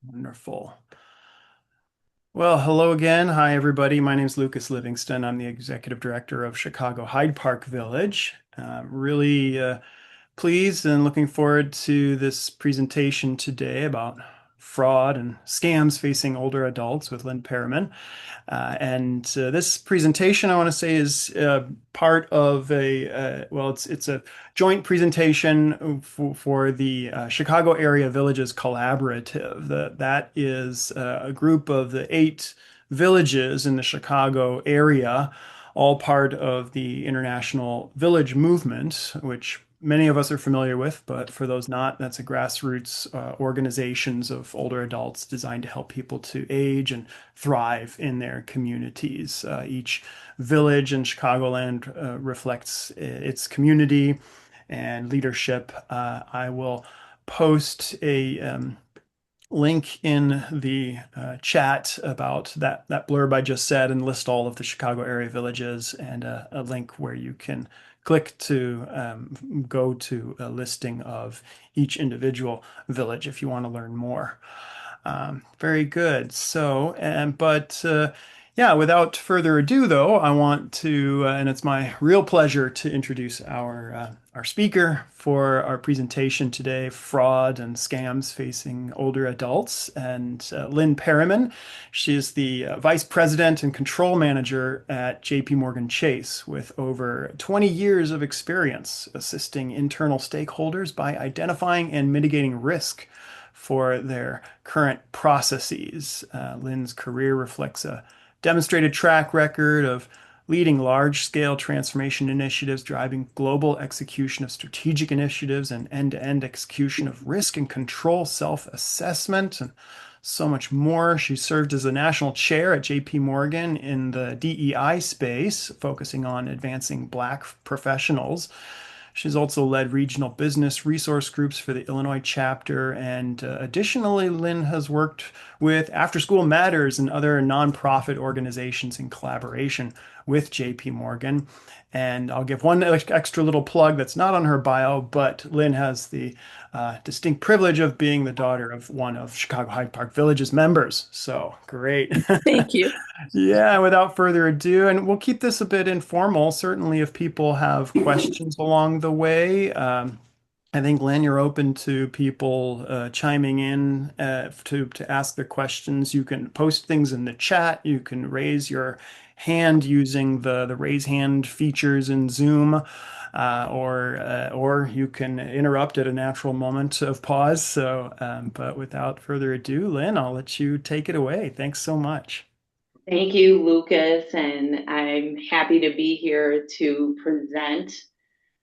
Wonderful. Well, hello again. Hi, everybody. My name is Lucas Livingston. I'm the executive director of Chicago Hyde Park Village. Really pleased and looking forward to this presentation today about fraud and scams facing older adults with Lynne Perryman. And this presentation, I want to say, is part of it's a joint presentation for the Chicago Area Villages Collaborative. That is a group of the 8 villages in the Chicago area, all part of the International Village Movement, which many of us are familiar with, but for those not, that's a grassroots organizations of older adults designed to help people to age and thrive in their communities. Each village in Chicagoland reflects its community and leadership. I will post a link in the chat about that blurb I just said and list all of the Chicago area villages and a link where you can click to go to a listing of each individual village if you want to learn more. Very good. Yeah, without further ado, though, I want to, and it's my real pleasure to introduce our speaker for our presentation today, Fraud and Scams Facing Older Adults, and Lynne Perryman. She is the Vice President and Control Manager at JPMorgan Chase with over 20 years of experience assisting internal stakeholders by identifying and mitigating risk for their current processes. Lynne's career reflects a demonstrated track record of leading large-scale transformation initiatives, driving global execution of strategic initiatives, and end-to-end execution of risk and control self-assessment, and so much more. She served as a national chair at JP Morgan in the DEI space, focusing on advancing Black professionals. She's also led regional business resource groups for the Illinois chapter. And additionally, Lynne has worked with After School Matters and other nonprofit organizations in collaboration with JP Morgan. And I'll give one extra little plug that's not on her bio, but Lynne has the distinct privilege of being the daughter of one of Chicago Hyde Park Village's members. So great. Thank you. Yeah, without further ado, and we'll keep this a bit informal. Certainly, if people have questions along the way, I think, Lynn, you're open to people chiming in to ask their questions. You can post things in the chat. You can raise your hand using the raise hand features in Zoom, or you can interrupt at a natural moment of pause. But without further ado, Lynn, I'll let you take it away. Thanks so much. Thank you, Lucas. And I'm happy to be here to present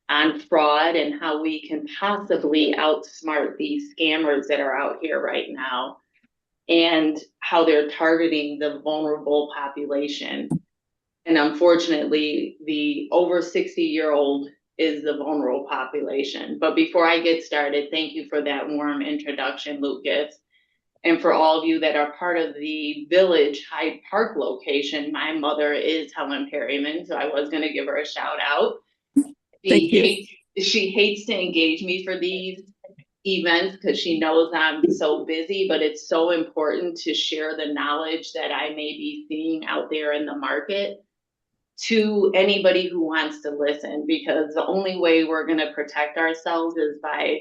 on fraud and how we can possibly outsmart these scammers that are out here right now and how they're targeting the vulnerable population. And unfortunately, the over 60-year-old is the vulnerable population. But before I get started, thank you for that warm introduction, Lucas. And for all of you that are part of the Village Hyde Park location, my mother is Helen Perryman, so I was going to give her a shout out. Thank you. She hates to engage me for these events because she knows I'm so busy, but it's so important to share the knowledge that I may be seeing out there in the market to anybody who wants to listen, because the only way we're going to protect ourselves is by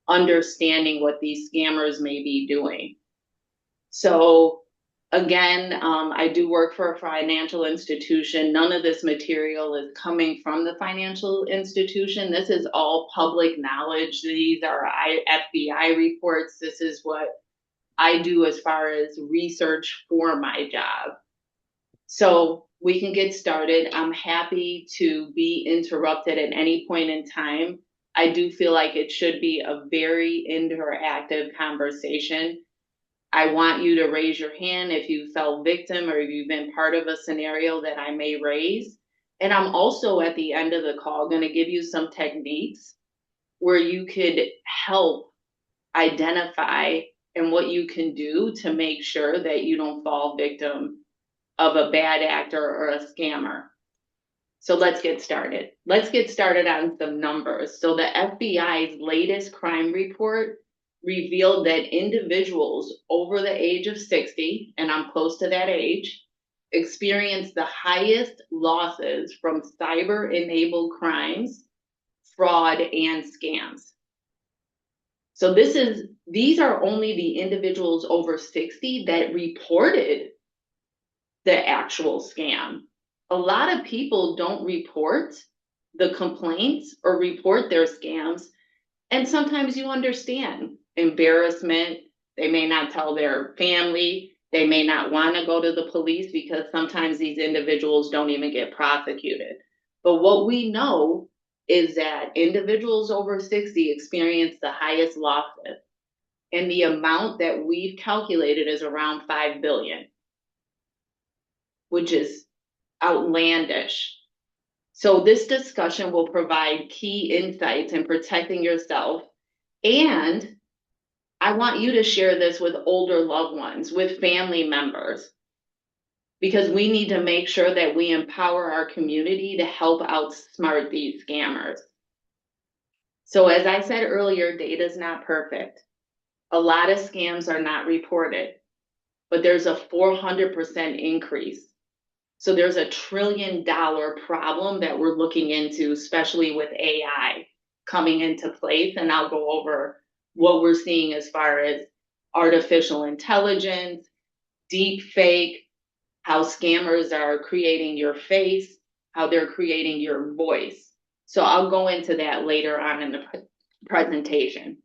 understanding what these scammers may be doing. So again, I do work for a financial institution. None of this material is coming from the financial institution. This is all public knowledge. These are FBI reports. This is what I do as far as research for my job. So we can get started. I'm happy to be interrupted at any point in time. I do feel like it should be a very interactive conversation. I want you to raise your hand if you fell victim or if you've been part of a scenario that I may raise. And I'm also at the end of the call going to give you some techniques where you could help identify and what you can do to make sure that you don't fall victim of a bad actor or a scammer. So let's get started. Let's get started on some numbers. So the FBI's latest crime report revealed that individuals over the age of 60, and I'm close to that age, experience the highest losses from cyber-enabled crimes, fraud, and scams. So these are only the individuals over 60 that reported the actual scam. A lot of people don't report the complaints or report their scams. And sometimes you understand embarrassment. They may not tell their family. They may not want to go to the police because sometimes these individuals don't even get prosecuted. But what we know is that individuals over 60 experience the highest losses. And the amount that we've calculated is around 5 billion, which is outlandish. So this discussion will provide key insights in protecting yourself. And I want you to share this with older loved ones, with family members, because we need to make sure that we empower our community to help outsmart these scammers. So as I said earlier, data is not perfect. A lot of scams are not reported, but there's a 400% increase. So there's a $1 trillion problem that we're looking into, especially with AI coming into place. And I'll go over what we're seeing as far as artificial intelligence, deep fake, how scammers are creating your face, how they're creating your voice. So I'll go into that later on in the presentation.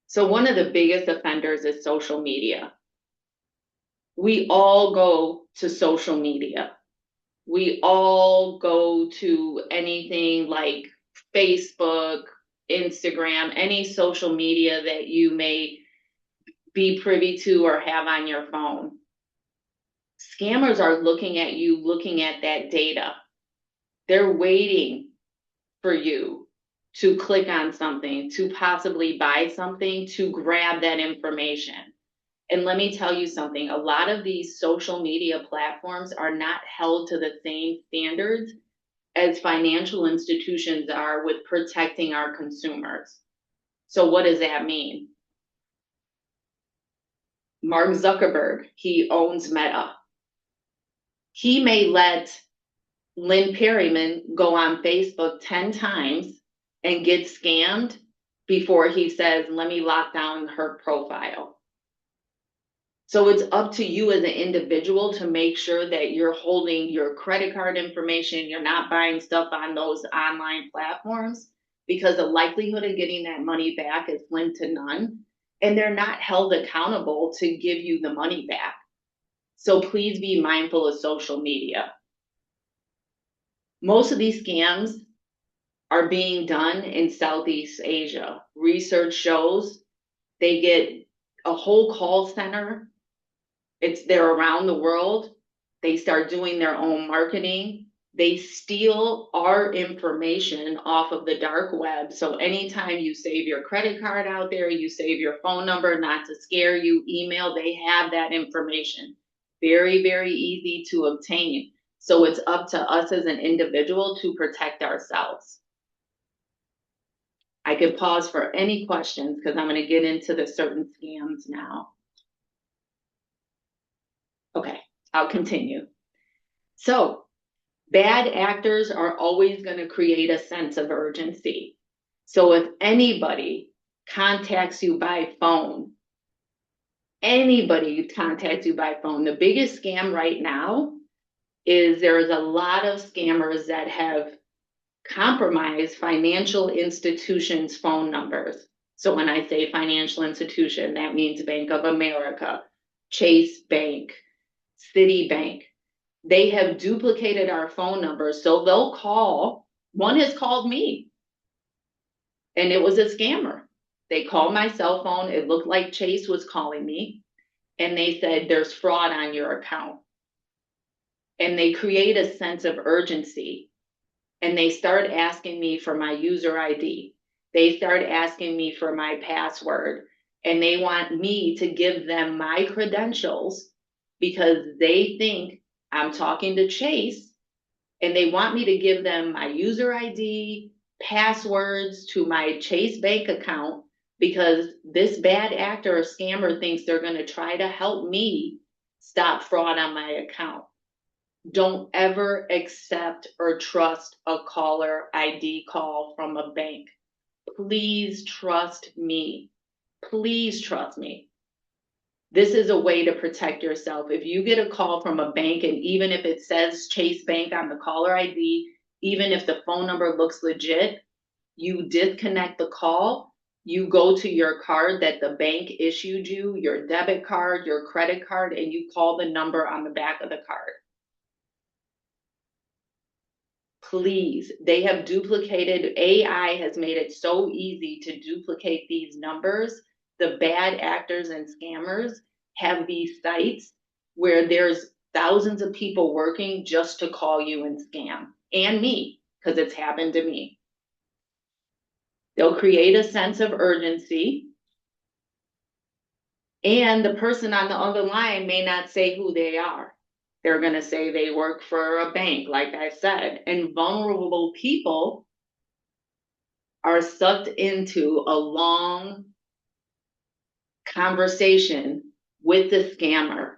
So one of the biggest offenders is social media. We all go to social media. We all go to anything like Facebook, Instagram, any social media that you may be privy to or have on your phone. Scammers are looking at you, looking at that data. They're waiting for you to click on something, to possibly buy something, to grab that information. And let me tell you something, a lot of these social media platforms are not held to the same standards as financial institutions are with protecting our consumers. So what does that mean? Mark Zuckerberg, he owns Meta. He may let Lynne Perryman go on Facebook 10 times and get scammed before he says, let me lock down her profile. So it's up to you as an individual to make sure that you're holding your credit card information, you're not buying stuff on those online platforms, because the likelihood of getting that money back is slim to none, and they're not held accountable to give you the money back. So please be mindful of social media. Most of these scams are being done in Southeast Asia. Research shows they get a whole call center. They're around the world. They start doing their own marketing. They steal our information off of the dark web. So anytime you save your credit card out there, you save your phone number, not to scare you, email, they have that information. Very, very easy to obtain. So it's up to us as an individual to protect ourselves. I could pause for any questions because I'm going to get into the certain scams now. Okay, I'll continue. So bad actors are always going to create a sense of urgency. So if anybody contacts you by phone, the biggest scam right now is there's a lot of scammers that have compromised financial institutions' phone numbers. So when I say financial institution, that means Bank of America, Chase Bank, Citibank. They have duplicated our phone numbers. So they'll call. One has called me, and it was a scammer. They called my cell phone. It looked like Chase was calling me, and they said, there's fraud on your account. And they create a sense of urgency, and they start asking me for my user ID. They start asking me for my password, and they want me to give them my credentials because they think I'm talking to Chase, and they want me to give them my user ID, passwords to my Chase bank account because this bad actor or scammer thinks they're going to try to help me stop fraud on my account. Don't ever accept or trust a caller ID call from a bank. Please trust me. Please trust me. This is a way to protect yourself. If you get a call from a bank, and even if it says Chase Bank on the caller ID, even if the phone number looks legit, you disconnect the call, you go to your card that the bank issued you, your debit card, your credit card, and you call the number on the back of the card. Please, they have duplicated, AI has made it so easy to duplicate these numbers. The bad actors and scammers have these sites where there's thousands of people working just to call you and scam, and me, because it's happened to me. They'll create a sense of urgency, and the person on the other line may not say who they are. They're going to say they work for a bank, like I said, and vulnerable people are sucked into a long conversation with the scammer.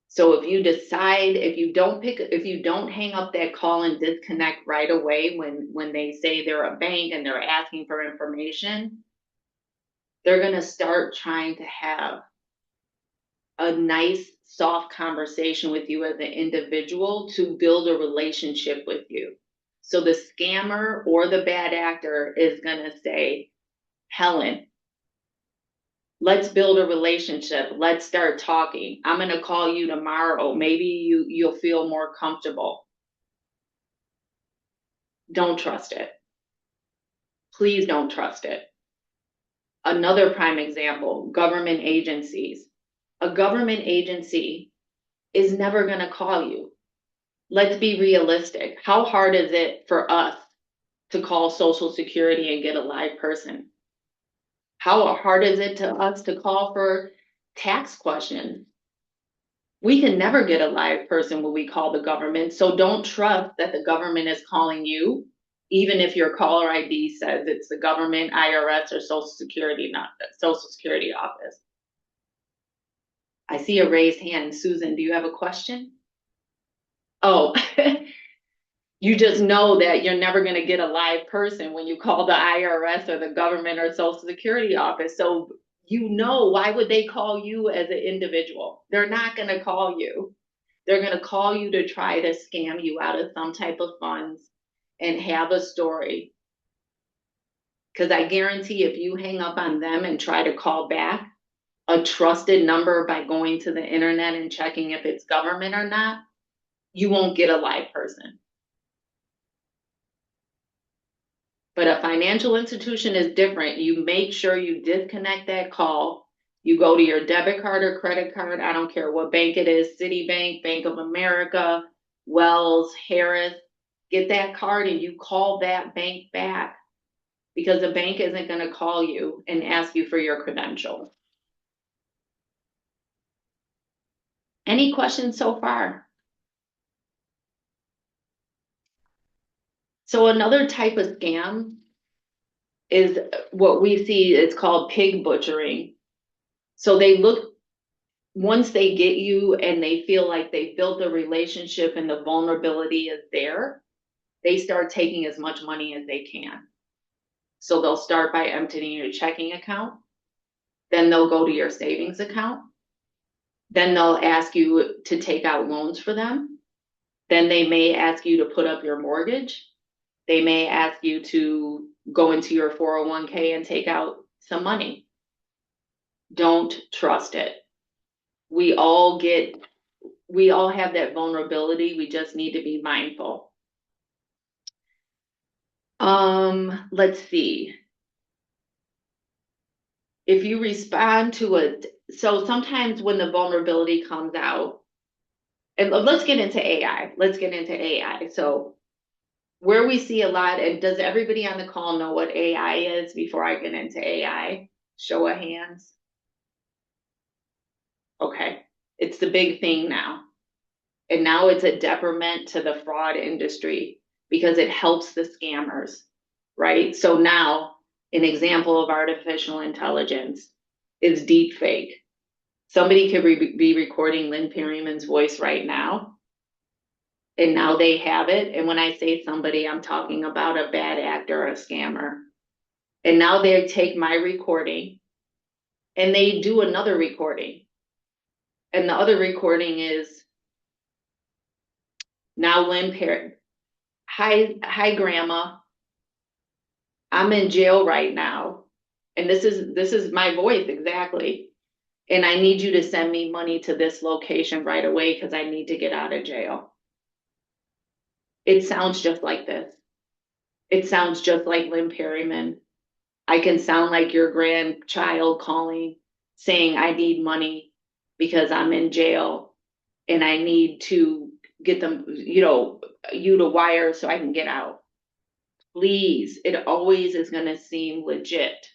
So if you decide, if you don't hang up that call and disconnect right away when they say they're a bank and they're asking for information, they're going to start trying to have a nice, soft conversation with you as an individual to build a relationship with you. So the scammer or the bad actor is going to say, Helen, let's build a relationship. Let's start talking. I'm going to call you tomorrow. Maybe you'll feel more comfortable. Don't trust it. Please don't trust it. Another prime example, government agencies. A government agency is never going to call you. Let's be realistic. How hard is it for us to call Social Security and get a live person? How hard is it to us to call for tax questions? We can never get a live person when we call the government. So don't trust that the government is calling you, even if your caller ID says it's the government, IRS, or Social Security, not the Social Security office. I see a raised hand. Susan, do you have a question? Oh, you just know that you're never going to get a live person when you call the IRS or the government or Social Security office. So you know, why would they call you as an individual? They're not going to call you. They're going to call you to try to scam you out of some type of funds and have a story. Because I guarantee if you hang up on them and try to call back a trusted number by going to the internet and checking if it's government or not, you won't get a live person. But a financial institution is different. You make sure you disconnect that call. You go to your debit card or credit card. I don't care what bank it is, Citibank, Bank of America, Wells, Harris. Get that card and you call that bank back, because the bank isn't going to call you and ask you for your credentials. Any questions so far? So another type of scam is what we see, it's called pig butchering. So they look, once they get you and they feel like they built a relationship and the vulnerability is there, they start taking as much money as they can. So they'll start by emptying your checking account. Then they'll go to your savings account. Then they'll ask you to take out loans for them. Then they may ask you to put up your mortgage. They may ask you to go into your 401k and take out some money. Don't trust it. We all have that vulnerability. We just need to be mindful. Let's see. If you respond to it, so sometimes when the vulnerability comes out, and let's get into AI. So where we see a lot, and does everybody on the call know what AI is before I get into AI? Show of hands. Okay. It's the big thing now. And now it's a detriment to the fraud industry because it helps the scammers, right? So now An example of artificial intelligence is deep fake. Somebody could be recording Lynne Perryman's voice right now, and now they have it. And when I say somebody, I'm talking about a bad actor or a scammer. And now they take my recording and they do another recording. And the other recording is now Lynne Perry. Hi, Grandma. I'm in jail right now. And this is my voice exactly. And I need you to send me money to this location right away because I need to get out of jail. It sounds just like this. It sounds just like Lynne Perryman. I can sound like your grandchild calling saying, I need money because I'm in jail and I need to get them, you to wire so I can get out. Please, it always is going to seem legit.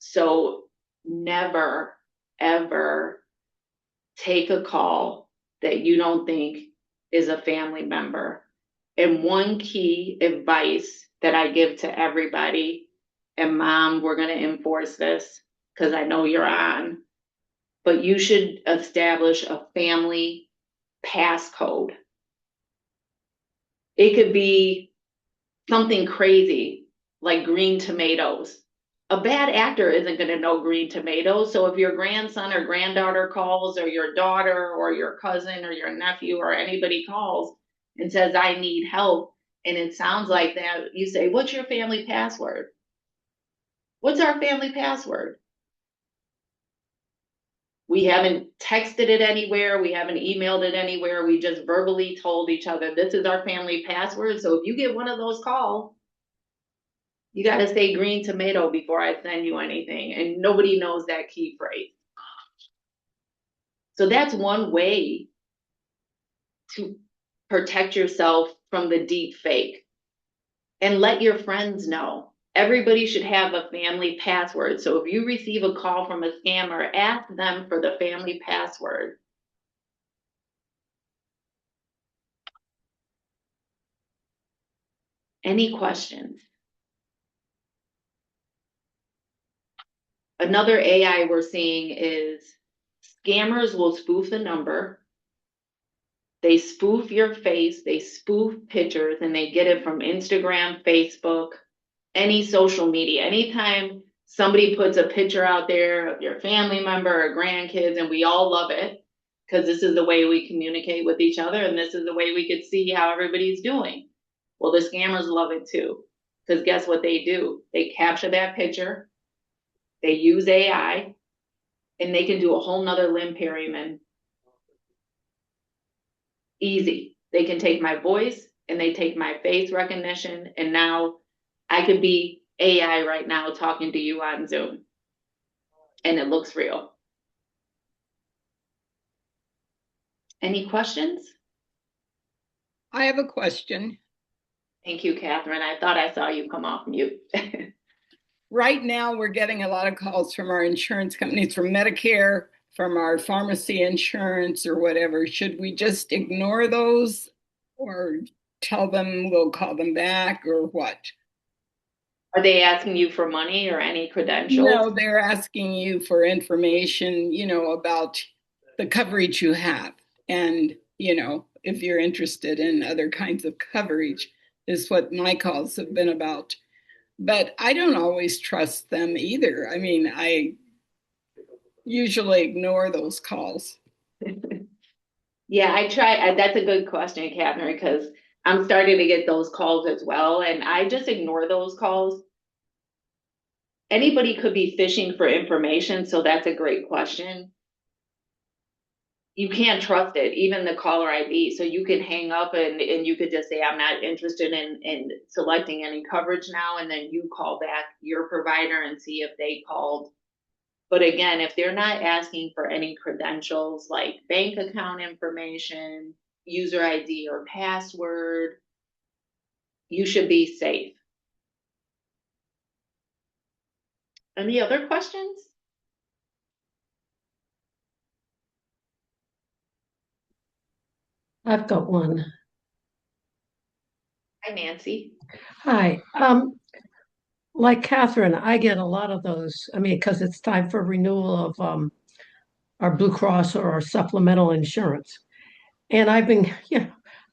So never, ever take a call that you don't think is a family member. And one key advice that I give to everybody, and Mom, we're going to enforce this because I know you're on, but you should establish a family passcode. It could be something crazy like green tomatoes. A bad actor isn't going to know green tomatoes. So if your grandson or granddaughter calls, or your daughter or your cousin or your nephew or anybody calls and says, I need help, and it sounds like that, you say, what's your family password? What's our family password? We haven't texted it anywhere. We haven't emailed it anywhere. We just verbally told each other, this is our family password. So if you get one of those calls, you got to say green tomato before I send you anything. And nobody knows that key phrase. So that's one way to protect yourself from the deep fake, and let your friends know. Everybody should have a family password. So if you receive a call from a scammer, ask them for the family password. Any questions? Another AI we're seeing is scammers will spoof the number. They spoof your face, they spoof pictures, and they get it from Instagram, Facebook, any social media. Anytime somebody puts a picture out there of your family member or grandkids, and we all love it because this is the way we communicate with each other, and this is the way we could see how everybody's doing. Well, the scammers love it too, because guess what they do? They capture that picture, they use AI, and they can do a whole nother Lynne Perryman. Easy. They can take my voice and they take my face recognition, and now I could be AI right now talking to you on Zoom, and it looks real. Any questions? I have a question. Thank you, Catherine. I thought I saw you come off mute. Right now, we're getting a lot of calls from our insurance companies, from Medicare, from our pharmacy insurance or whatever. Should we just ignore those or tell them we'll call them back or what? Are they asking you for money or any credentials? No, they're asking you for information, about the coverage you have. And, if you're interested in other kinds of coverage, is what my calls have been about. But I don't always trust them either. I mean, I usually ignore those calls. Yeah, I try. That's a good question, Catherine, because I'm starting to get those calls as well, and I just ignore those calls. Anybody could be fishing for information, so that's a great question. You can't trust it, even the caller ID. So you can hang up and you could just say, I'm not interested in selecting any coverage now. And then you call back your provider and see if they called. But again, if they're not asking for any credentials like bank account information, user ID or password, you should be safe. Any other questions? I've got one. Hi, Nancy. Hi. like Catherine, I get a lot of those. I mean, because it's time for renewal of our Blue Cross or our supplemental insurance. And I've been,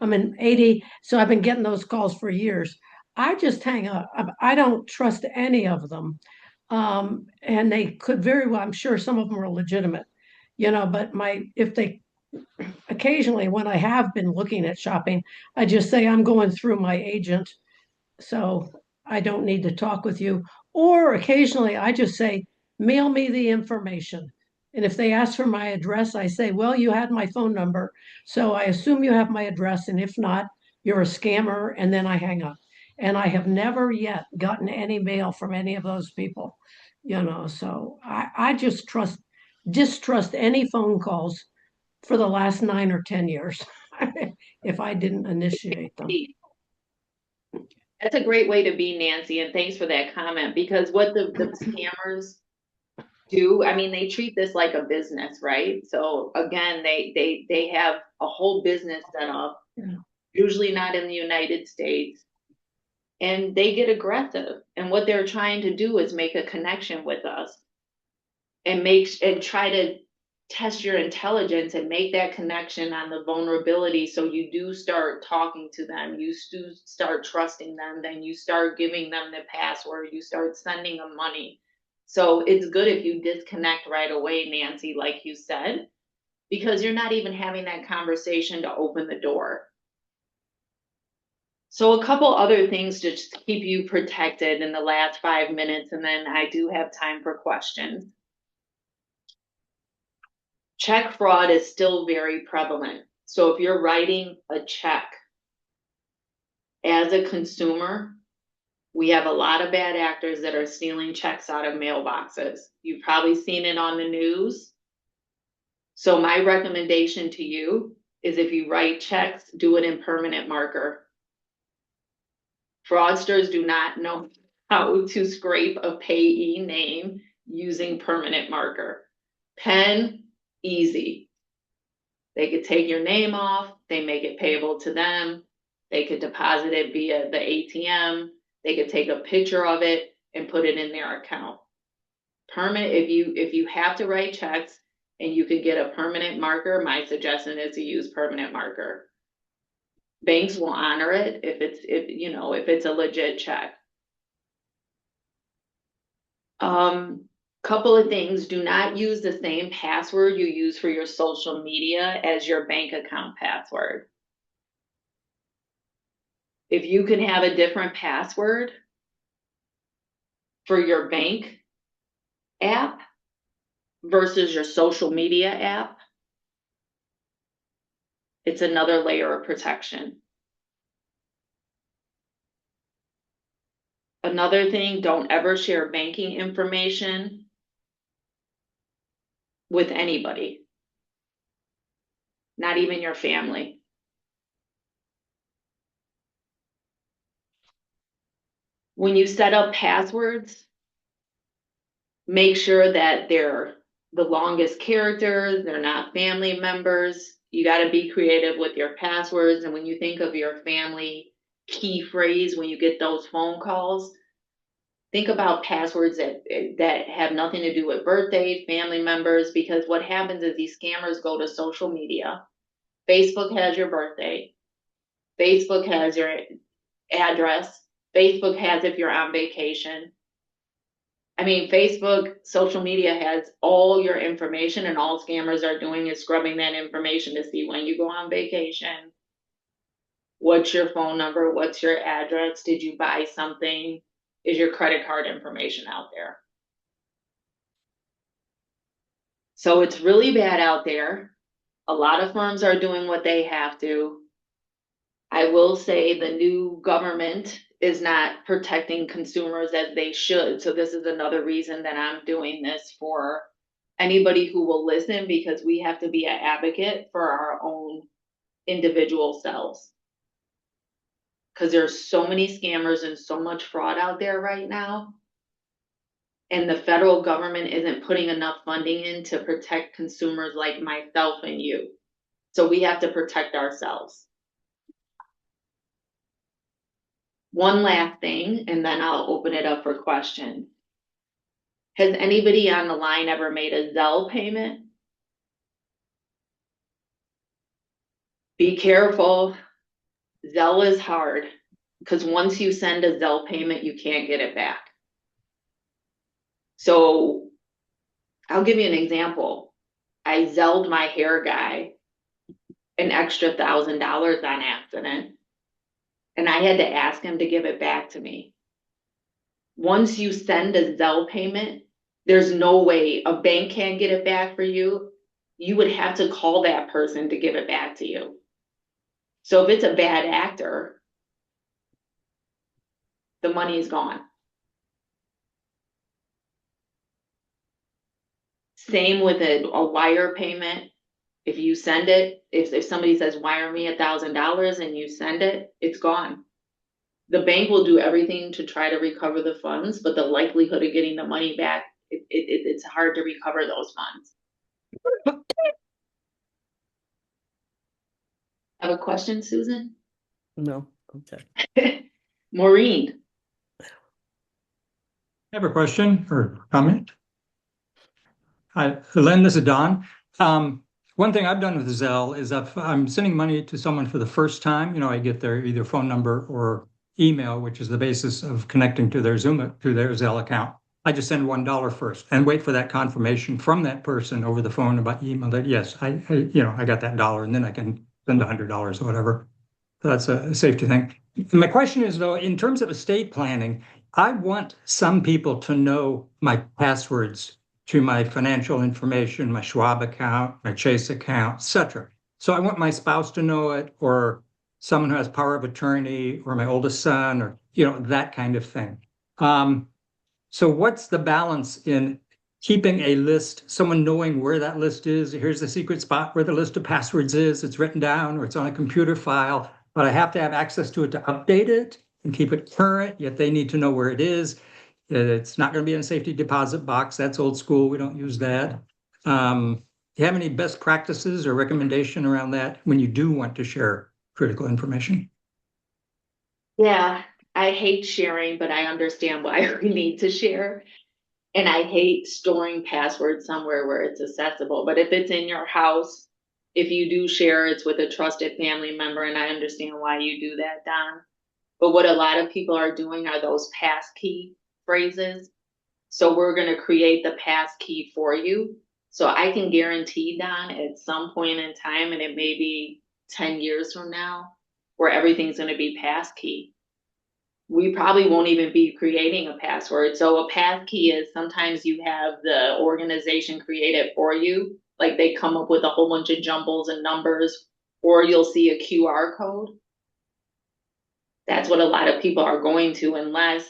I'm in 80, so I've been getting those calls for years. I just hang up. I don't trust any of them. And they could very well, I'm sure some of them are legitimate, but if they occasionally, when I have been looking at shopping, I just say I'm going through my agent, so I don't need to talk with you. Or occasionally I just say, mail me the information. And if they ask for my address, I say, well, you had my phone number, so I assume you have my address. And if not, you're a scammer. And then I hang up. And I have never yet gotten any mail from any of those people, so I just distrust any phone calls for the last 9 or 10 years if I didn't initiate them. That's a great way to be, Nancy, and thanks for that comment, because what the scammers do, I mean, they treat this like a business, right? So again, they have a whole business set up, Yeah. usually not in the United States, and they get aggressive. And what they're trying to do is make a connection with us and try to test your intelligence and make that connection on the vulnerability, so you do start talking to them, you do start trusting them, then you start giving them the password, you start sending them money. So it's good if you disconnect right away, Nancy, like you said, because you're not even having that conversation to open the door. So a couple other things to just keep you protected in the last 5 minutes, and then I do have time for questions. Check fraud is still very prevalent. So if you're writing a check as a consumer, we have a lot of bad actors that are stealing checks out of mailboxes. You've probably seen it on the news. So my recommendation to you is, if you write checks, do it in permanent marker. Fraudsters do not know how to scrape a payee name using permanent marker. Pen, easy. They could take your name off, they make it payable to them, they could deposit it via the ATM, they could take a picture of it and put it in their account. Permanent, if you have to write checks and you could get a permanent marker, my suggestion is to use permanent marker. Banks will honor it if it's a legit check. Couple of things: do not use the same password you use for your social media as your bank account password. If you can have a different password for your bank app versus your social media app, it's another layer of protection. Another thing, don't ever share banking information with anybody, not even your family. When you set up passwords, make sure that they're the longest characters, they're not family members. You got to be creative with your passwords. And when you think of your family key phrase, when you get those phone calls, think about passwords that have nothing to do with birthdays, family members, because what happens is these scammers go to social media. Facebook has your birthday. Facebook has your address. Facebook has if you're on vacation. I mean, Facebook, social media has all your information, and all scammers are doing is scrubbing that information to see when you go on vacation. What's your phone number? What's your address? Did you buy something? Is your credit card information out there? So it's really bad out there. A lot of firms are doing what they have to. I will say the new government is not protecting consumers as they should. So this is another reason that I'm doing this for anybody who will listen, because we have to be an advocate for our own individual selves. Because there's so many scammers and so much fraud out there right now. And the federal government isn't putting enough funding in to protect consumers like myself and you. So we have to protect ourselves. One last thing, and then I'll open it up for questions. Has anybody on the line ever made a Zelle payment? Be careful. Zelle is hard because once you send a Zelle payment, you can't get it back. So I'll give you an example. I Zelled my hair guy an extra $1,000 on accident, and I had to ask him to give it back to me. Once you send a Zelle payment, there's no way a bank can't get it back for you. You would have to call that person to give it back to you. So if it's a bad actor, the money is gone. Same with a wire payment. If you send it, if somebody says wire me $1,000 and you send it, it's gone. The bank will do everything to try to recover the funds, but the likelihood of getting the money back, it's hard to recover those funds. Have a question, Susan? No. Okay. Maureen. I have a question or comment. Hi, Lynn, this is Don. One thing I've done with Zelle is if I'm sending money to someone for the first time, you know, I get their either phone number or email, which is the basis of connecting to their Zelle account. I just send $1 first and wait for that confirmation from that person over the phone or by email that yes, I got that dollar, and then I can send $100 or whatever. So that's a safety thing. My question is though, in terms of estate planning, I want some people to know my passwords to my financial information, my Schwab account, my Chase account, etc. So I want my spouse to know it, or someone who has power of attorney, or my oldest son, or that kind of thing. So what's the balance in keeping a list, someone knowing where that list is? Here's the secret spot where the list of passwords is. It's written down or it's on a computer file, but I have to have access to it to update it and keep it current, yet they need to know where it is. It's not going to be in a safety deposit box. That's old school. We don't use that. Do you have any best practices or recommendation around that when you do want to share critical information? Yeah, I hate sharing, but I understand why we need to share. And I hate storing passwords somewhere where it's accessible. But if it's in your house, if you do share, it's with a trusted family member, and I understand why you do that, Don. But what a lot of people are doing are those passkey phrases. So we're going to create the passkey for you. So I can guarantee, Don, at some point in time, and it may be 10 years from now, where everything's going to be passkey. We probably won't even be creating a password. So a passkey is sometimes you have the organization create it for you. Like they come up with a whole bunch of jumbles and numbers, or you'll see a QR code. That's what a lot of people are going to, unless,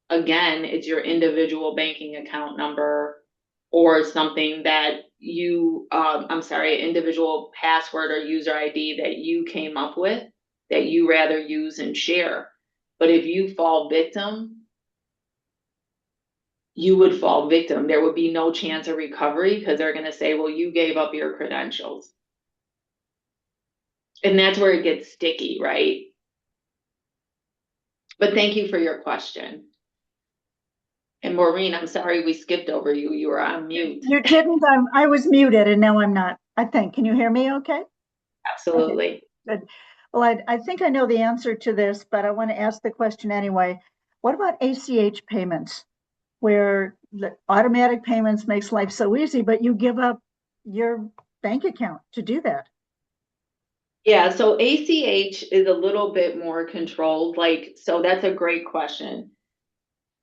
again, it's your individual banking account number or something that you, individual password or user ID that you came up with that you rather use and share. But if you fall victim, you would fall victim. There would be no chance of recovery because they're going to say, well, you gave up your credentials. And that's where it gets sticky, right? But thank you for your question. And Maureen, I'm sorry we skipped over you. You were on mute. You didn't. I was muted and now I'm not, I think. Can you hear me okay? Absolutely. Okay, good. Well, I think I know the answer to this, but I want to ask the question anyway. What about ACH payments, where the automatic payments makes life so easy, but you give up your bank account to do that? Yeah, so ACH is a little bit more controlled. So that's a great question.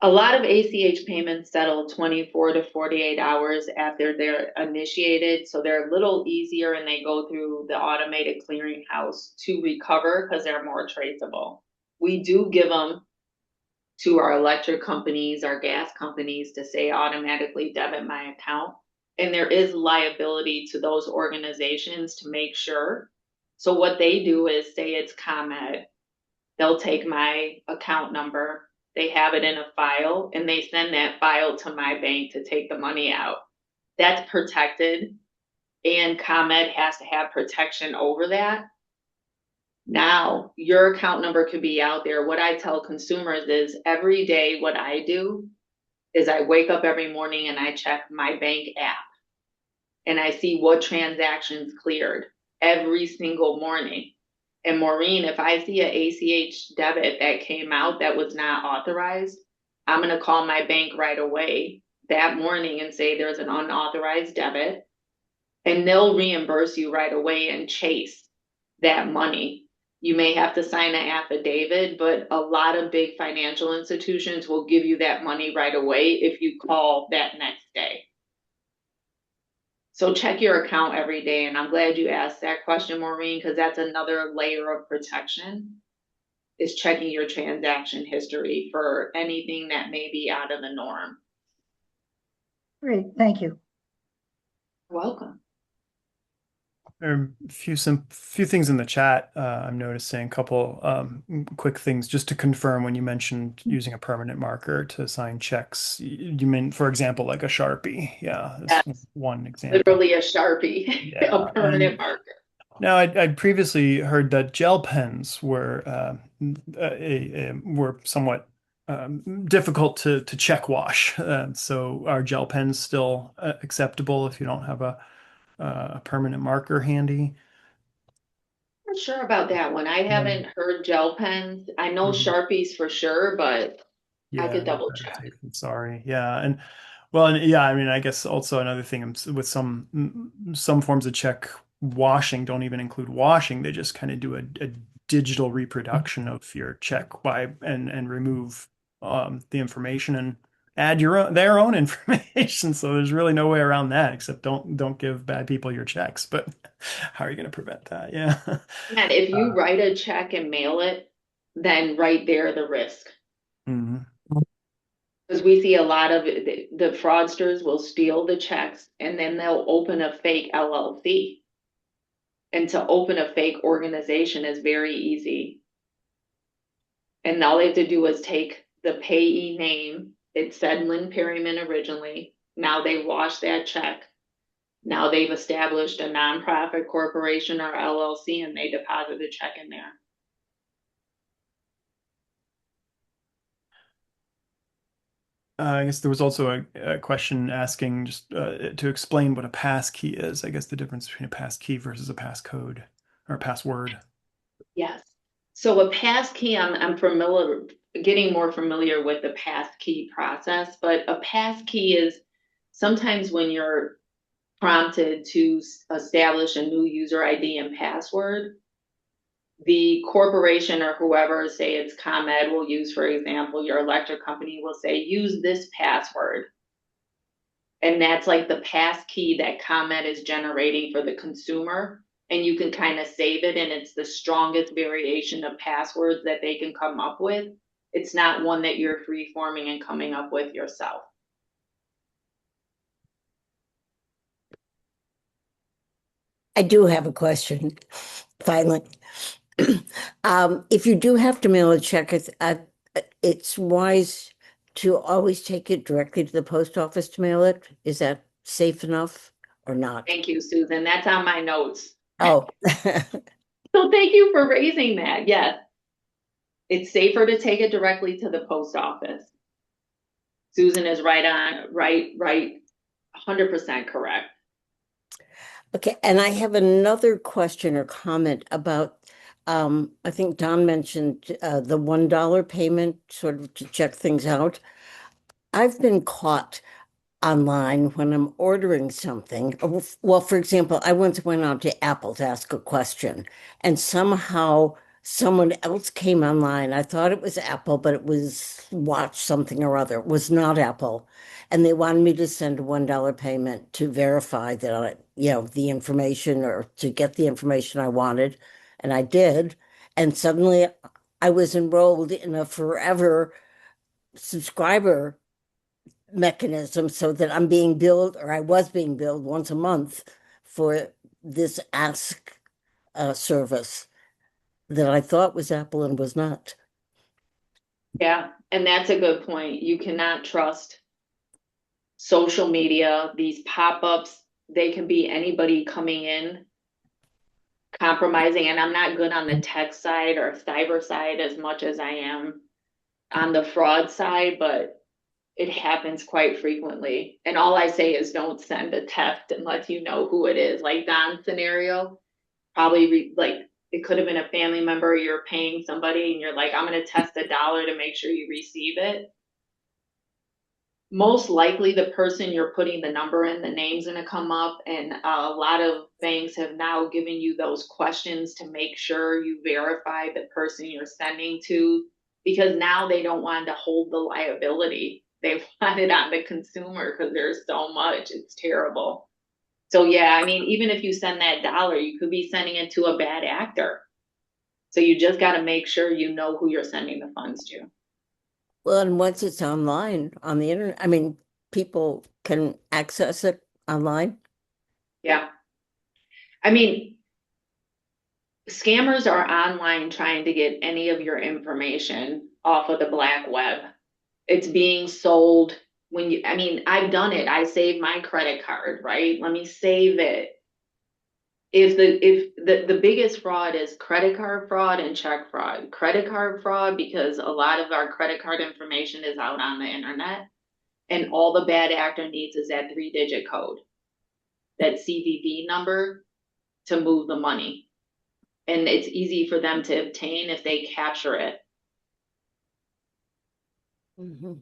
A lot of ACH payments settle 24 to 48 hours after they're initiated. So they're a little easier and they go through the automated clearinghouse to recover because they're more traceable. We do give them to our electric companies, our gas companies to say automatically debit my account. And there is liability to those organizations to make sure. So what they do is say it's ComEd. They'll take my account number, they have it in a file, and they send that file to my bank to take the money out. That's protected, and ComEd has to have protection over that. Now your account number could be out there. What I tell consumers is every day what I do is I wake up every morning and I check my bank app and I see what transactions cleared every single morning. And Maureen, if I see a ACH debit that came out that was not authorized, I'm going to call my bank right away that morning and say there's an unauthorized debit, and they'll reimburse you right away and chase that money. You may have to sign an affidavit, but a lot of big financial institutions will give you that money right away if you call that next day. So check your account every day. And I'm glad you asked that question, Maureen, because that's another layer of protection, is checking your transaction history for anything that may be out of the norm. Great, thank you. Welcome. There are few things in the chat. I'm noticing a couple quick things just to confirm when you mentioned using a permanent marker to sign checks. You mean, for example, like a Sharpie? Yeah, that's That's one example. literally a Sharpie, Yeah, a permanent marker. Now, I'd previously heard that gel pens were were somewhat difficult to check wash. So are gel pens still acceptable if you don't have a permanent marker handy? Not sure about that one. I haven't heard gel pens. I know Mhm. Sharpies for sure, but I Yeah, could double better check. safe than sorry. Yeah, and well, and yeah, I mean, I guess also another thing with some forms of check washing don't even include washing. They just kind of do a digital reproduction of your check by and remove the information and add their own information. So there's really no way around that except don't give bad people your checks. But how are you going to prevent that? Yeah. And if you Uh, write a check and mail it, then right there the risk. mhm. Because we see a lot of the fraudsters will steal the checks and then they'll open a fake LLC. And to open a fake organization is very easy. And all they have to do is take the payee name. It said Lynne Perryman originally. Now they wash that check. Now they've established a nonprofit corporation or LLC and they deposit the check in there. I guess there was also a question asking just to explain what a pass key is. I guess the difference between a pass key versus a passcode or a password. Yes. So a pass key, I'm familiar, getting more familiar with the pass key process, but a pass key is sometimes when you're prompted to establish a new user ID and password, the corporation or whoever, say it's ComEd, will use, for example, your electric company will say, use this password. And that's like the pass key that ComEd is generating for the consumer. And you can kind of save it, and it's the strongest variation of passwords that they can come up with. It's not one that you're free forming and coming up with yourself. I do have a question, finally. If you do have to mail a check, it's wise to always take it directly to the post office to mail it. Is that safe enough or not? Thank you, Susan. That's on my notes. Oh, So thank you for raising that. Yes. It's safer to take it directly to the post office. Susan is right on, right, 100% correct. okay. And I have another question or comment about, I think Don mentioned the $1 payment sort of to check things out. I've been caught online when I'm ordering something. Well, for example, I once went on to Apple to ask a question, and somehow someone else came online. I thought it was Apple, but it was Watch something or other. It was not Apple. And they wanted me to send a $1 payment to verify that the information or to get the information I wanted. And I did. And suddenly I was enrolled in a forever subscriber mechanism so that I'm being billed, or I was being billed once a month for this ask service that I thought was Apple and was not. Yeah, and that's a good point. You cannot trust social media, these pop-ups, they can be anybody coming in compromising, and I'm not good on the tech side or cyber side as much as I am on the fraud side, but it happens quite frequently. And all I say is don't send a text unless you know who it is. Like Don's scenario, probably like it could have been a family member, you're paying somebody and you're like, I'm going to test $1 to make sure you receive it. Most likely the person you're putting the number in, the name's going to come up. And a lot of banks have now given you those questions to make sure you verify the person you're sending to, because now they don't want to hold the liability. They want it on the consumer because there's so much. It's terrible. So yeah, I mean, even if you send that $1, you could be sending it to a bad actor. So you just got to make sure you know who you're sending the funds to. Well, and once it's online on the internet, I mean, people can access it online. Yeah. I mean, scammers are online trying to get any of your information off of the black web. It's being sold when you, I mean, I've done it. I save my credit card, right? Let me save it. If the biggest fraud is credit card fraud and check fraud. Credit card fraud, because a lot of our credit card information is out on the internet, and all the bad actor needs is that 3-digit code, that CVV number, to move the money. And it's easy for them to obtain if they capture it. Mm-hmm.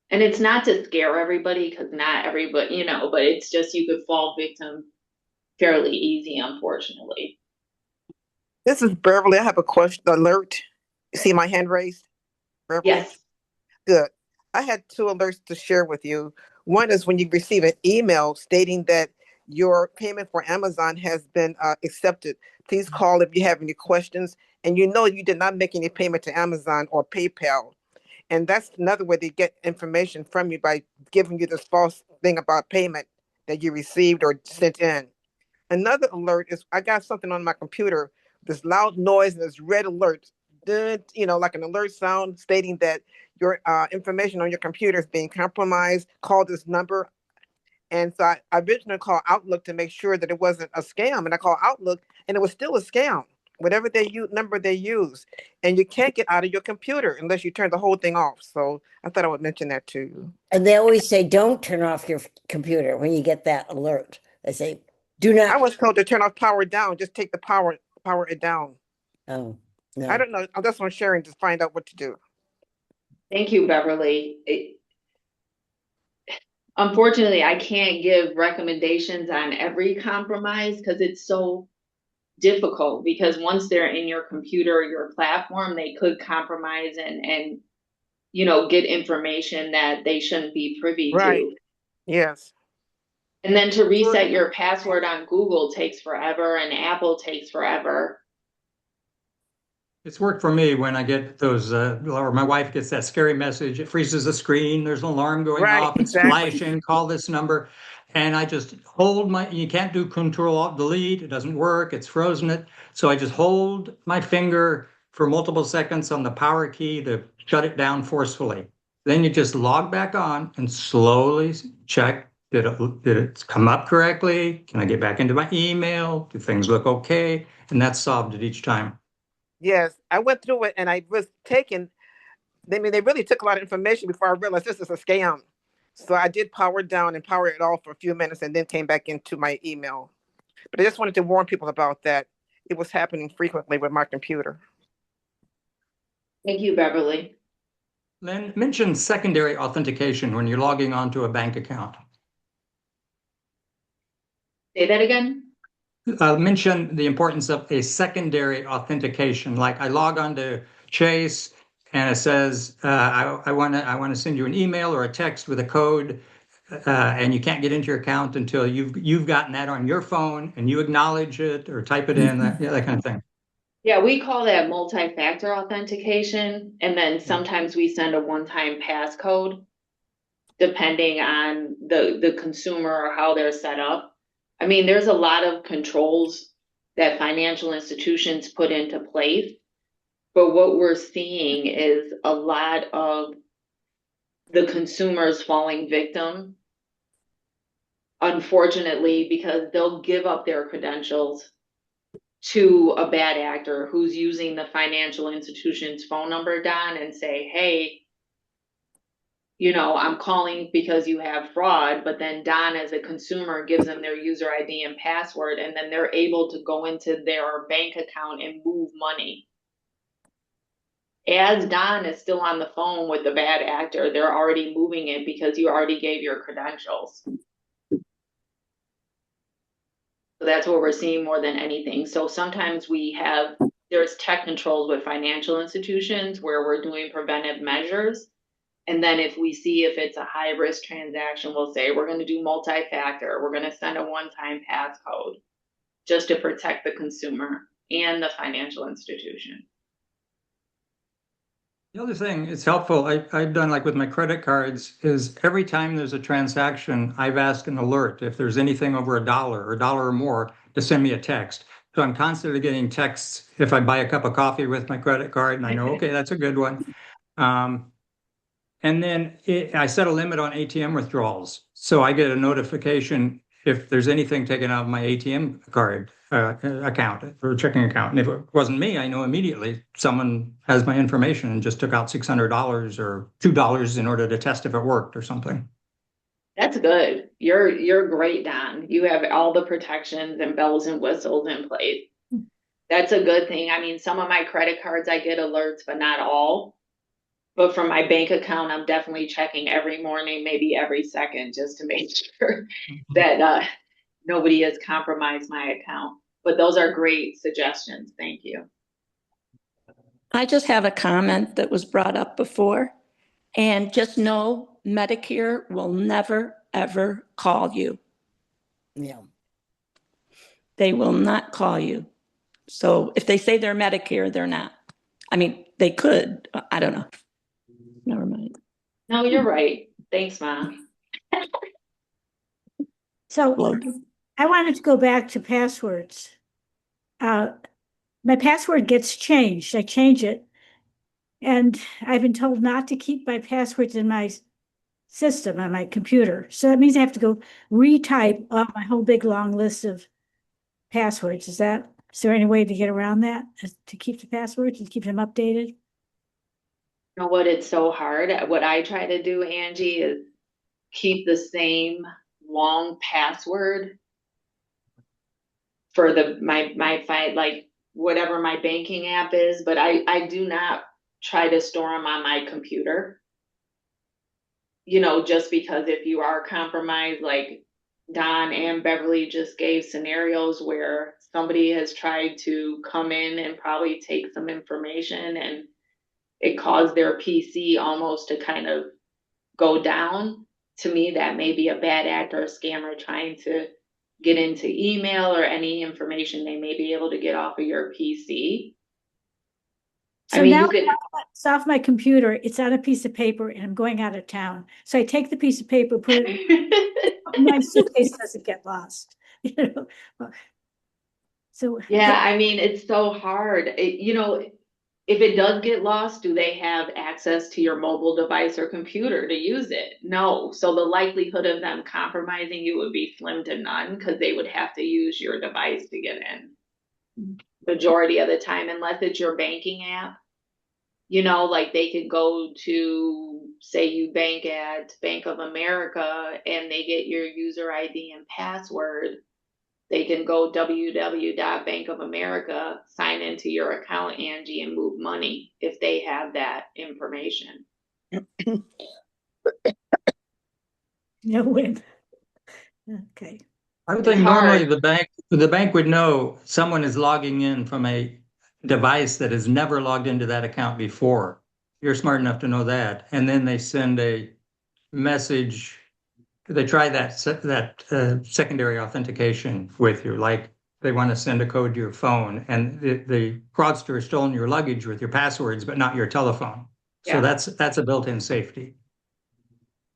And it's not to scare everybody, because not everybody, you know, but it's just you could fall victim fairly easy, unfortunately. This is Beverly. I have a question alert. You see my hand raised? Beverly? Yes. Good. I had 2 alerts to share with you. One is when you receive an email stating that your payment for Amazon has been accepted. Please call if you have any questions. And you know you did not make any payment to Amazon or PayPal. And that's another way they get information from you, by giving you this false thing about payment that you received or sent in. Another alert is I got something on my computer, this loud noise and this red alert, like an alert sound stating that your information on your computer is being compromised. Call this number. And so I originally called Outlook to make sure that it wasn't a scam. And I called Outlook and it was still a scam, whatever number they use. And you can't get out of your computer unless you turn the whole thing off. So I thought I would mention that to you. And they always say, don't turn off your computer when you get that alert. They say, do I not. was told to turn off power down, just take the power it down. Oh, I no. don't know. I'm just on sharing to find out what to do. Thank you, Beverly. Unfortunately, I can't give recommendations on every compromise because it's so difficult, because once they're in your computer or your platform, they could compromise and get information that they shouldn't be privy Right. to. Yes. And then to reset your password on Google takes forever, and Apple takes forever. It's worked for me when I get those, or my wife gets that scary message. It freezes the screen. There's an alarm going Right, off. It's exactly. flashing. Call this number. And I just hold you can't do Control Alt Delete. It doesn't work. It's frozen it. So I just hold my finger for multiple seconds on the power key to shut it down forcefully. Then you just log back on and slowly check. Did it come up correctly? Can I get back into my email? Do things look okay? And that's solved it each time. Yes, I went through it and I was taken. They really took a lot of information before I realized this is a scam. So I did power down and power it off for a few minutes and then came back into my email. But I just wanted to warn people about that. It was happening frequently with my computer. Thank you, Beverly. Lynn, mention secondary authentication when you're logging onto a bank account. Say that again. Mention the importance of a secondary authentication. Like I log on to Chase and it says, I want to send you an email or a text with a code, and you can't get into your account until you've gotten that on your phone and you acknowledge it or type it in, that kind of thing. Yeah, we call that multi-factor authentication. And then sometimes we send a one-time passcode depending on the consumer or how they're set up. I mean, there's a lot of controls that financial institutions put into place, but what we're seeing is a lot of the consumers falling victim, unfortunately, because they'll give up their credentials to a bad actor who's using the financial institution's phone number, Don, and say, hey, I'm calling because you have fraud, but then Don as a consumer gives them their user ID and password, and then they're able to go into their bank account and move money. As Don is still on the phone with the bad actor, they're already moving it because you already gave your credentials. So that's what we're seeing more than anything. So sometimes there's tech controls with financial institutions where we're doing preventive measures. And then if we see if it's a high risk transaction, we'll say we're going to do multi-factor. We're going to send a one-time passcode just to protect the consumer and the financial institution. The other thing it's helpful, I've done like with my credit cards, is every time there's a transaction, I've asked an alert if there's anything over $1 or more to send me a text. So I'm constantly getting texts if I buy a cup of coffee with my credit card and I know, okay, that's a good one. And then I set a limit on ATM withdrawals. So I get a notification if there's anything taken out of my ATM card account or checking account. And if it wasn't me, I know immediately someone has my information and just took out $600 or $2 in order to test if it worked or something. That's good. You're great, Don. You have all the protections and bells and whistles in place. That's a good thing. I mean, some of my credit cards, I get alerts, but not all. But for my bank account, I'm definitely checking every morning, maybe every second, just to make sure that nobody has compromised my account. But those are great suggestions. Thank you. I just have a comment that was brought up before. And just know Medicare will never, ever call you. Yeah. They will not call you. So if they say they're Medicare, they're not. I mean, they could. I don't know. Never mind. No, you're right. Thanks, Mom. So I wanted to go back to passwords. My password gets changed. I change it. And I've been told not to keep my passwords in my system on my computer. So that means I have to go retype off my whole big long list of passwords. Is there any way to get around that, to keep the passwords and keep them updated? You know what? It's so hard. What I try to do, Angie, is keep the same long password for my like whatever my banking app is, but I do not try to store them on my computer. Just because if you are compromised, like Don and Beverly just gave scenarios where somebody has tried to come in and probably take some information and it caused their PC almost to kind of go down. To me, that may be a bad actor or scammer trying to get into email or any information they may be able to get off of your PC. So now it's off my computer, it's on a piece of paper and I'm going out of town. So I take the piece of paper, put it in my suitcase, doesn't get lost. So yeah, I mean, it's so hard. If it does get lost, do they have access to your mobile device or computer to use it? No. So the likelihood of them compromising you would be slim to none because they would have to use your device to get in. Majority of the time, unless it's your banking app. Like they could go to, say you bank at Bank of America and they get your user ID and password. They can go www.bankofamerica, sign into your account, Angie, and move money if they have that information. no win. Okay. I would think normally the bank would know someone is logging in from a device that has never logged into that account before. You're smart enough to know that. And then they send a message. They try that secondary authentication with you, like they want to send a code to your phone, and the fraudster has stolen your luggage with your passwords, but not your telephone. So that's a built-in safety.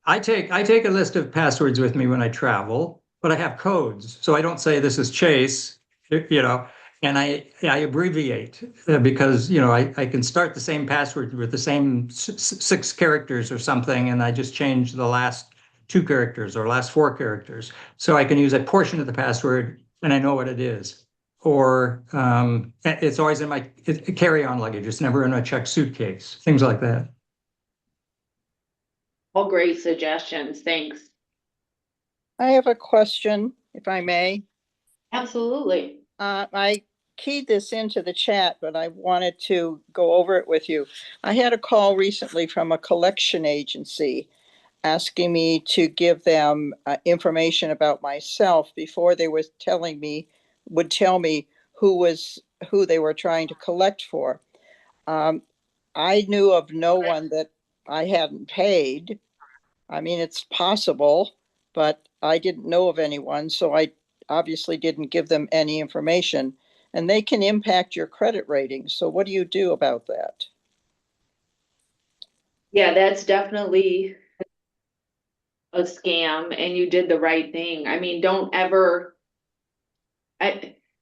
I take a list of passwords with me when I travel, but I have codes, so I don't say this is Chase, and I abbreviate because I can start the same password with the same 6 characters or something, and I just change the last 2 characters or last 4 characters. So I can use a portion of the password and I know what it is. or it's always in my carry-on luggage. It's never in a checked suitcase, things like that. All great suggestions. Thanks. I have a question, if I may. Absolutely. I keyed this into the chat, but I wanted to go over it with you. I had a call recently from a collection agency asking me to give them information about myself before they would tell me who they were trying to collect for. I knew of no one that I hadn't paid. I mean, it's possible, but I didn't know of anyone, so I obviously didn't give them any information. And they can impact your credit rating. So what do you do about that? Yeah, that's definitely a scam, and you did the right thing. I mean, don't ever,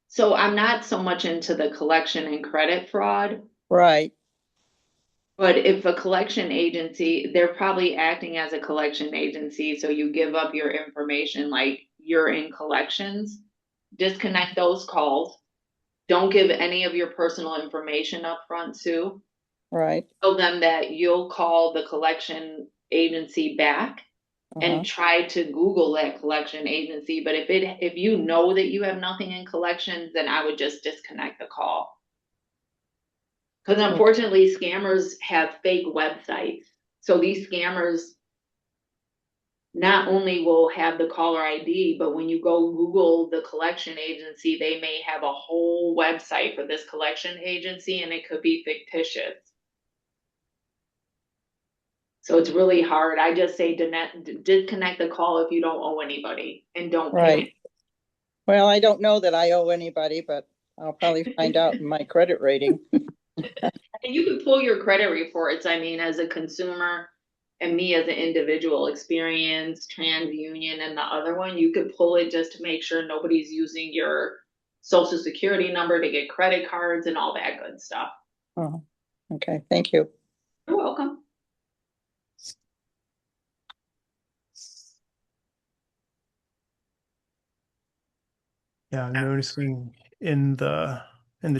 so I'm not so much into the collection and credit fraud, Right. but if a collection agency, they're probably acting as a collection agency, so you give up your information like you're in collections, disconnect those calls. Don't give any of your personal information up front, Sue. Right. Tell them that you'll call the collection agency back and try to Google that collection agency. But if you know that you have nothing in collections, then I would just disconnect the call. Because unfortunately, scammers have fake websites. So these scammers not only will have the caller ID, but when you go Google the collection agency, they may have a whole website for this collection agency, and it could be fictitious. So it's really hard. I just say disconnect the call if you don't owe anybody, and don't Right. pay. Well, I don't know that I owe anybody, but I'll probably find out in my credit rating. And you can pull your credit reports. I mean, as a consumer and me as an individual, Experience, TransUnion, and the other one, you could pull it just to make sure nobody's using your social security number to get credit cards and all that good stuff. Oh, okay. Thank you. You're welcome. Yeah, I'm noticing in the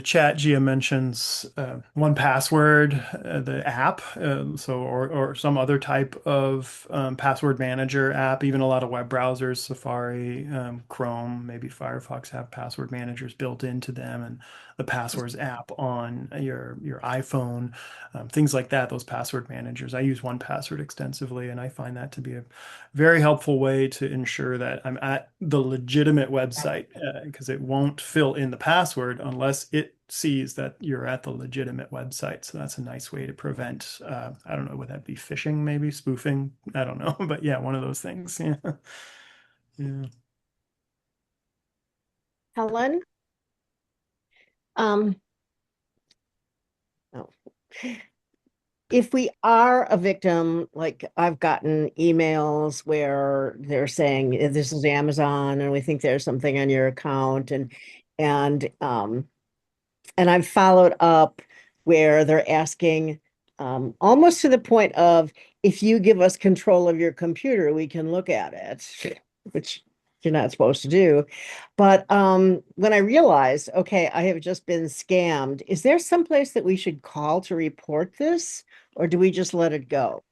chat, Gia mentions 1Password, the app, or some other type of password manager app. Even a lot of web browsers, Safari, Chrome, maybe Firefox have password managers built into them, and the Passwords app on your iPhone, things like that. Those password managers. I use 1Password extensively, and I find that to be a very helpful way to ensure that I'm at the legitimate website, because it won't fill in the password unless it sees that you're at the legitimate website. So that's a nice way to prevent, I don't know, would that be phishing, maybe spoofing? I don't know, but yeah, one of those things. Yeah. Yeah. Helen? Oh. If we are a victim, like I've gotten emails where they're saying this is Amazon and we think there's something on your account, and I've followed up where they're asking almost to the point of, if you give us control of your computer, we can look at it, which you're not supposed to do. But when I realized, okay, I have just been scammed, is there someplace that we should call to report this, or do we just let it go?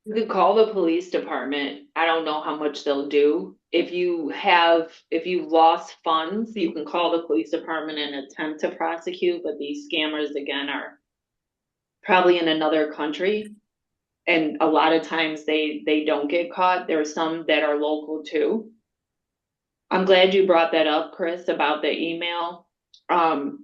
You could call the police department. I don't know how much they'll do. If you've lost funds, you can call the police department and attempt to prosecute, but these scammers again are probably in another country. And a lot of times they don't get caught. There are some that are local too. I'm glad you brought that up, Chris, about the email. Don't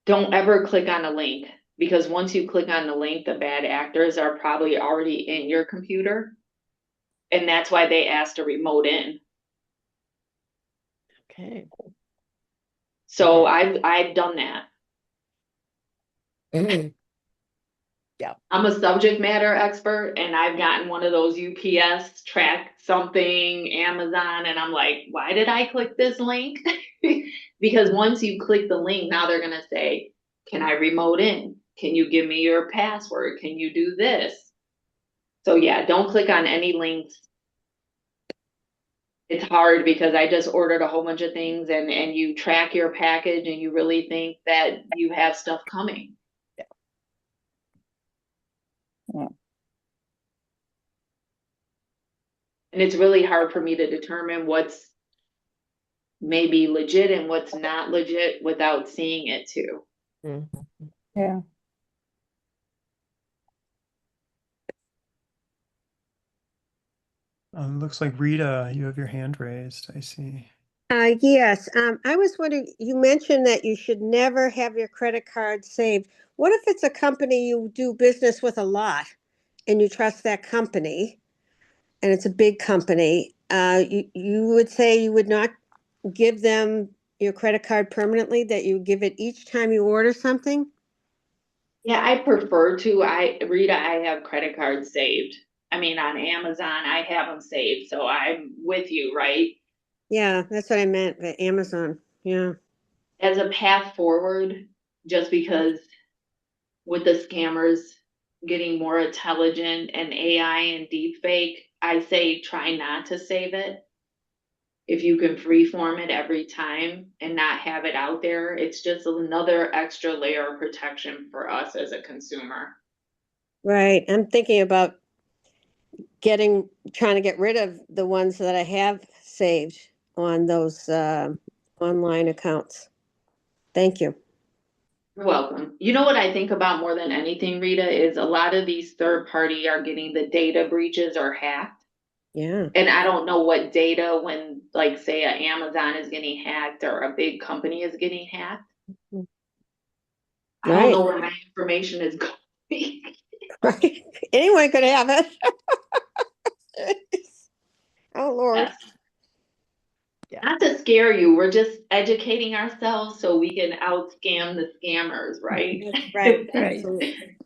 ever click on a link, because once you click on the link, the bad actors are probably already in your computer. And that's why they asked to remote in. Okay. So I've done that. Yeah. I'm a subject matter expert, and I've gotten one of those UPS track something, Amazon, and I'm like, why did I click this link? Because once you click the link, now they're going to say, can I remote in? Can you give me your password? Can you do this? So yeah, don't click on any links It's hard because I just ordered a whole bunch of things and you track your package and you really think that you have stuff coming. Yeah. And it's really hard for me to determine what's maybe legit and what's not legit without seeing it too. Yeah. Looks like Rita, you have your hand raised. I see. Yes, I was wondering, you mentioned that you should never have your credit card saved. What if it's a company you do business with a lot and you trust that company and it's a big company? You would say you would not give them your credit card permanently, that you give it each time you order something? Yeah, I prefer to. Rita, I have credit cards saved. I mean, on Amazon, I have them saved. So I'm with you, right? Yeah, that's what I meant, but Amazon. Yeah. As a path forward, just because with the scammers getting more intelligent and AI and deepfake, I say try not to save it. If you can freeform it every time and not have it out there, it's just another extra layer of protection for us as a consumer. Right. I'm thinking about trying to get rid of the ones that I have saved on those online accounts. Thank you. You're welcome. You know what I think about more than anything, Rita, is a lot of these third party are getting the data breaches or hacked. Yeah. And I don't know what data when, like, say, a Amazon is getting hacked or a big company is getting hacked. I don't Right. know where my information is going. Right. Anyone could have it. Oh, Lord. Yes. Not to scare you, we're just educating ourselves so we can out scam the scammers, right? Right. Right. Absolutely.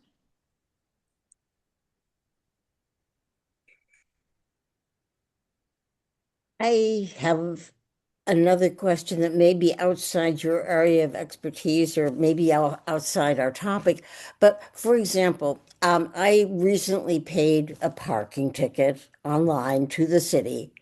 I have another question that may be outside your area of expertise or maybe outside our topic. But for example, I recently paid a parking ticket online to the city.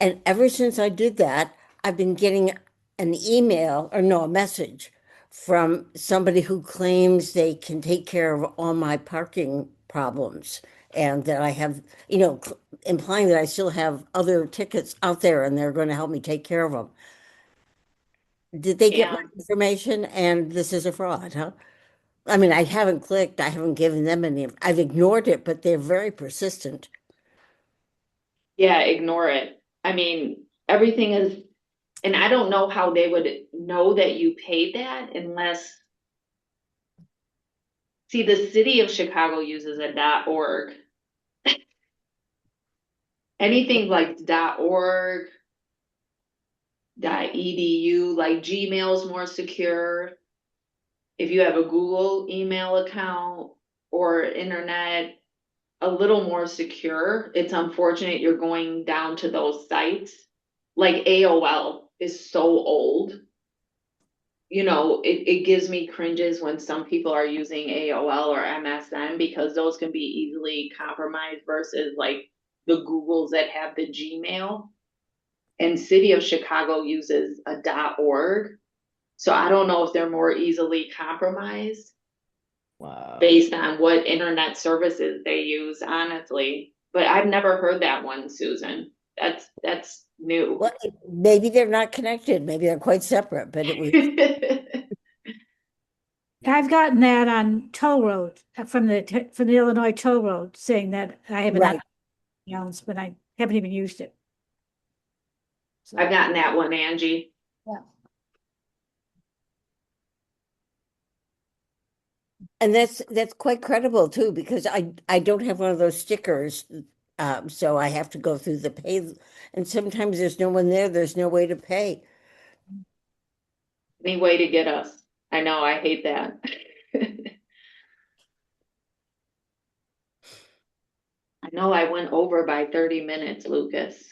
And ever since I did that, I've been getting an email or no, a message from somebody who claims they can take care of all my parking problems and that I have, implying that I still have other tickets out there and they're going to help me take care of them. Did they get my And information and this is a fraud, huh? I mean, I haven't clicked, I haven't given them any, I've ignored it, but they're very persistent. yeah, ignore it. I mean, everything is, and I don't know how they would know that you paid that unless, see, the city of Chicago uses a .org. Anything like .org, .edu, like Gmail's more secure. If you have a Google email account or internet, a little more secure. It's unfortunate you're going down to those sites. Like AOL is so old. It gives me cringes when some people are using AOL or MSN because those can be easily compromised versus like the Googles that have the Gmail. And City of Chicago uses a .org. So I don't know if they're more easily compromised. Wow. Based on what internet services they use, honestly. But I've never heard that one, Susan. That's new. Well, maybe they're not connected, maybe they're quite separate, but it was. I've gotten that on toll road from the Illinois toll road saying that I have Right. an else, but I haven't even used it. So, I've gotten that one, Angie. yeah. And that's quite credible too, because I don't have one of those stickers, so I have to go through the pay, and sometimes there's no one there. There's no way to pay. Any way to get us. I know, I hate that. I know I went over by 30 minutes, Lucas.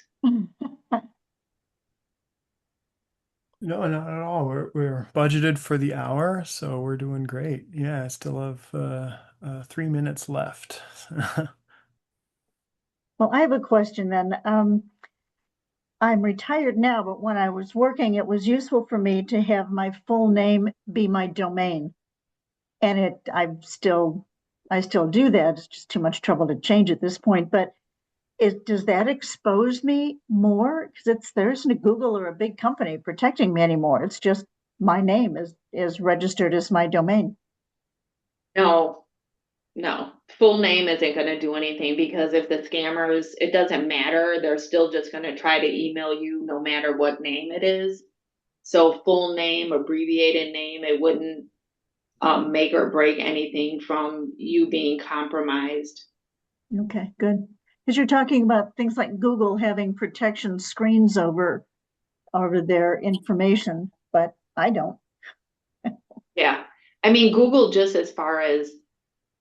No, not at all. We're budgeted for the hour, so we're doing great. Yeah, I still have 3 minutes left. Well, I have a question then. I'm retired now, but when I was working, it was useful for me to have my full name be my domain. And I still do that. It's just too much trouble to change at this point. But does that expose me more? Because there isn't a Google or a big company protecting me anymore. It's just my name is registered as my domain. No, no. Full name isn't going to do anything because if the scammers, it doesn't matter. They're still just going to try to email you no matter what name it is. So full name, abbreviated name, it wouldn't make or break anything from you being compromised. Okay, good. Because you're talking about things like Google having protection screens over their information, but I don't. Yeah. I mean, Google, just as far as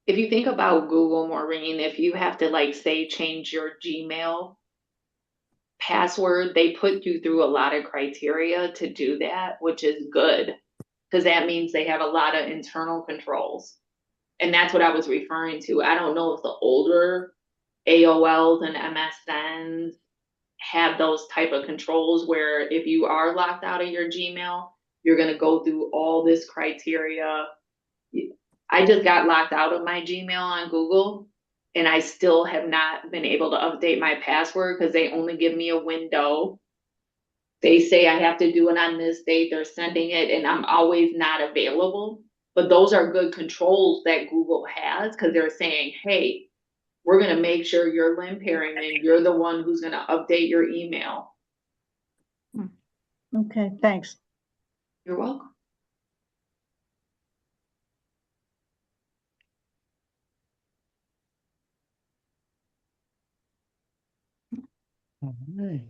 if you think about Google, Maureen, if you have to like say change your Gmail password, they put you through a lot of criteria to do that, which is good because that means they have a lot of internal controls. And that's what I was referring to. I don't know if the older AOLs and MSNs have those type of controls where if you are locked out of your Gmail, you're going to go through all this criteria. I just got locked out of my Gmail on Google and I still have not been able to update my password because they only give me a window. They say I have to do it on this date. They're sending it and I'm always not available. But those are good controls that Google has because they're saying, hey, we're going to make sure you're Lynne Perryman. You're the one who's going to update your email. Okay, thanks. You're welcome. All right.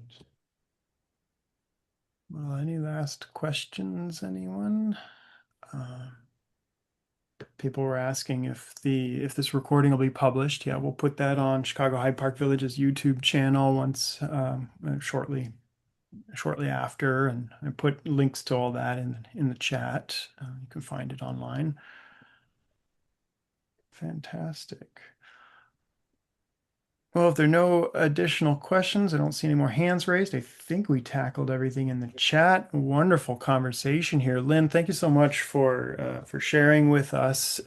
Well, any last questions, anyone? People were asking if this recording will be published. Yeah, we'll put that on Chicago Hyde Park Village's YouTube channel once shortly after, and I put links to all that in the chat. You can find it online. Fantastic. Well, if there are no additional questions, I don't see any more hands raised. I think we tackled everything in the chat. Wonderful conversation here. Lynne, thank you so much for sharing with us.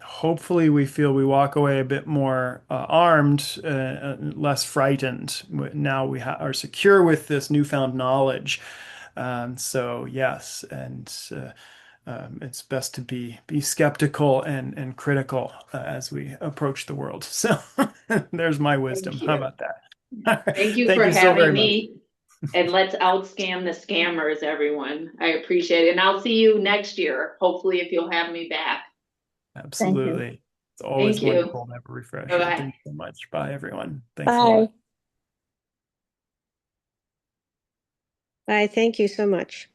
Hopefully we feel we walk away a bit more armed, less frightened. Now we are secure with this newfound knowledge. So yes, and it's best to be skeptical and critical as we approach the world. So there's my wisdom. How about that? Thank you Thank for you so very having much. me. And let's outscam the scammers, everyone. I appreciate it. And I'll see you next year, hopefully, if you'll have me back. Absolutely. It's always Thank you. wonderful to have a refresher. Bye-bye. Thank you so much. Bye, everyone. Thanks a lot. Bye. Bye. Thank you so much.